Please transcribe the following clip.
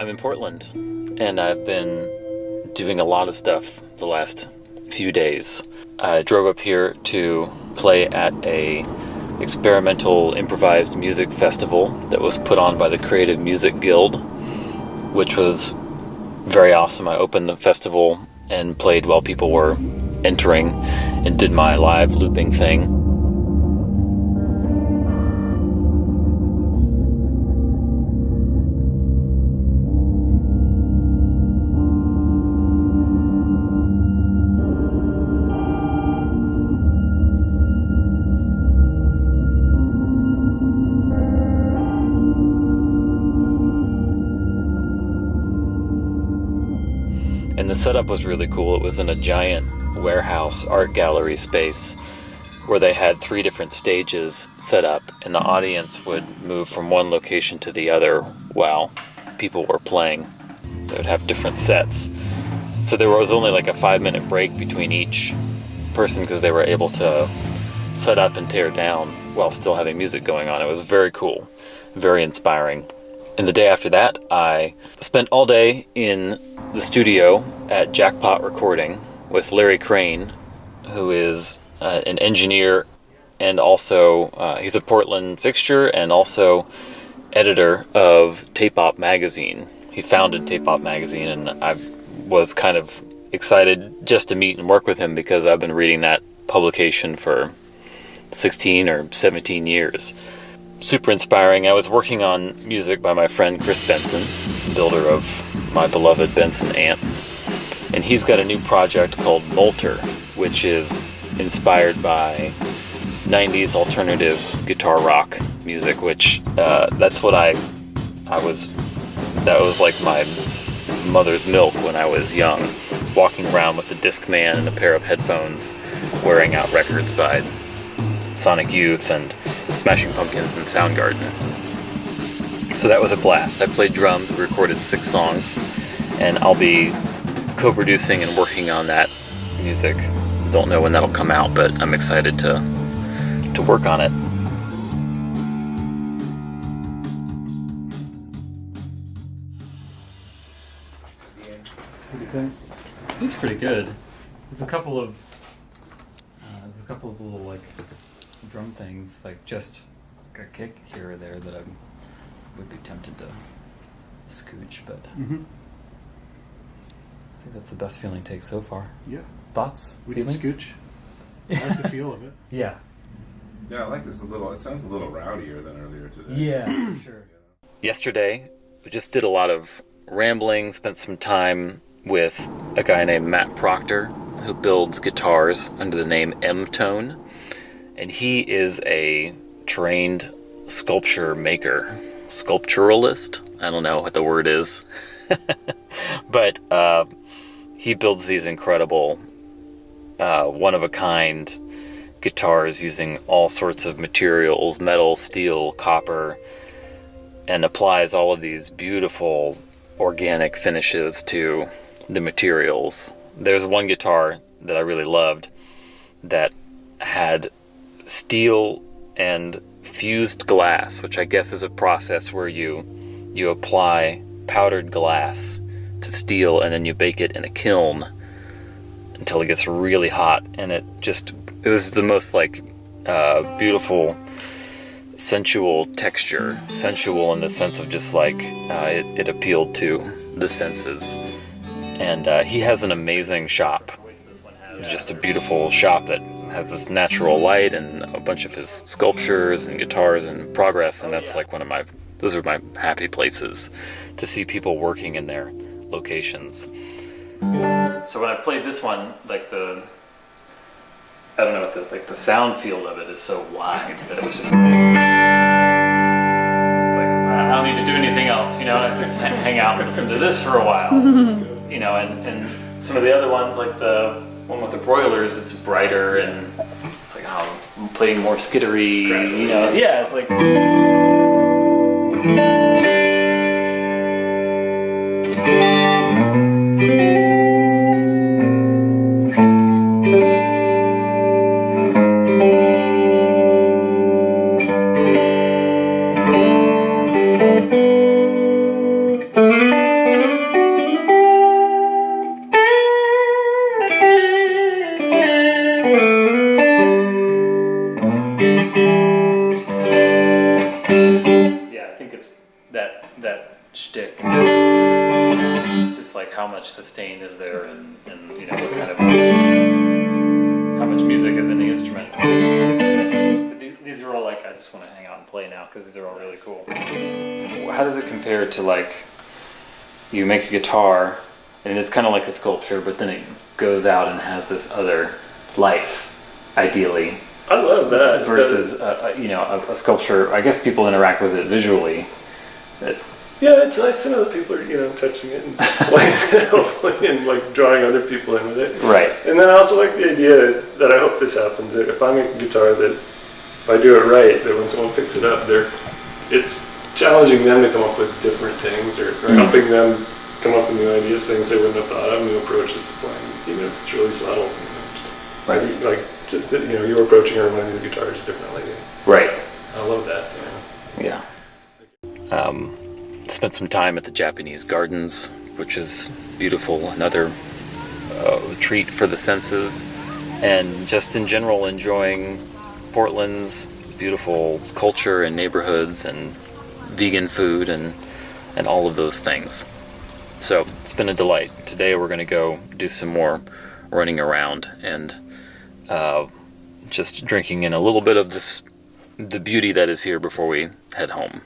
I'm in Portland, and I've been doing a lot of stuff the last few days. I drove up here to play at a experimental improvised music festival that was put on by the Creative Music Guild, which was very awesome. I opened the festival and played while people were entering and did my live looping thing. And the setup was really cool. It was in a giant warehouse art gallery space where they had 3 different stages set up, and the audience would move from one location to the other while people were playing. They would have different sets. So there was only like a 5-minute break between each person because they were able to set up and tear down while still having music going on. It was very cool, very inspiring. And the day after that, I spent all day in the studio at Jackpot Recording with Larry Crane, who is an engineer and also he's a Portland fixture and also editor of Tape Op magazine. He founded Tape Op magazine, and I was kind of excited just to meet and work with him because I've been reading that publication for 16 or 17 years. Super inspiring. I was working on music by my friend Chris Benson, builder of my beloved Benson amps, and he's got a new project called Molter, which is inspired by 90s alternative guitar rock music, which that's what that was like my mother's milk when I was young, walking around with a Discman and a pair of headphones, wearing out records by Sonic Youth and Smashing Pumpkins and Soundgarden. So that was a blast. I played drums, we recorded 6 songs, and I'll be co-producing and working on that music. Don't know when that'll come out, but I'm excited to work on it. Pretty good. It's pretty good. There's a couple of little like drum things, like just like a kick here or there that I would be tempted to scooch, but I think that's the best feeling take so far. Yeah. Thoughts? We did scooch. I like the feel of it. Yeah. Yeah, I like this a little. It sounds a little rowdier than earlier today. Yeah, for sure. Yesterday, we just did a lot of rambling, spent some time with a guy named Matt Proctor, who builds guitars under the name M-Tone. And he is a trained sculpturalist. I don't know what the word is. But he builds these incredible, one-of-a-kind guitars using all sorts of materials, metal, steel, copper, and applies all of these beautiful organic finishes to the materials. There's one guitar that I really loved that had steel and fused glass, which I guess is a process where you apply powdered glass to steel and then you bake it in a kiln until it gets really hot, and it was the most like beautiful sensual texture, sensual in the sense of just like it appealed to the senses. And he has an amazing shop. It's just a beautiful shop that has this natural light and a bunch of his sculptures and guitars in progress, and that's like those are my happy places to see people working in their locations. So when I played this one, like the sound field of it is so wide that it was just like, it's like I don't need to do anything else, I just hang out and listen to this for a while. And some of the other ones, like the one with the broilers, it's brighter and it's like, I'm playing more skittery, yeah, it's like. much sustain is there, and you know, what kind of, how much music is in the instrument. But these are all like, I just want to hang out and play now because these are all really cool. How does it compare to like, you make a guitar and it's kind of like a sculpture, but then it goes out and has this other life, ideally. I love that. Versus, you know, a sculpture. I guess people interact with it visually. Yeah, it's nice to know that people are, you know, touching it and playing, hopefully, and like drawing other people in with it. Right. And then I also like the idea that I hope this happens. That if I make a guitar, that if I do it right, that when someone picks it up, it's challenging them to come up with different things, or helping them come up with new ideas, things they wouldn't have thought of, new approaches to playing. Even if it's really subtle, you know, just Right. like just that, you know, you're approaching or learning the guitars differently. Right. I love that. Yeah. Spent some time at the Japanese gardens, which is beautiful. Another treat for the senses, and just in general enjoying Portland's beautiful culture and neighborhoods and vegan food and all of those things. So it's been a delight. Today we're going to go do some more running around and just drinking in a little bit of the beauty that is here before we head home.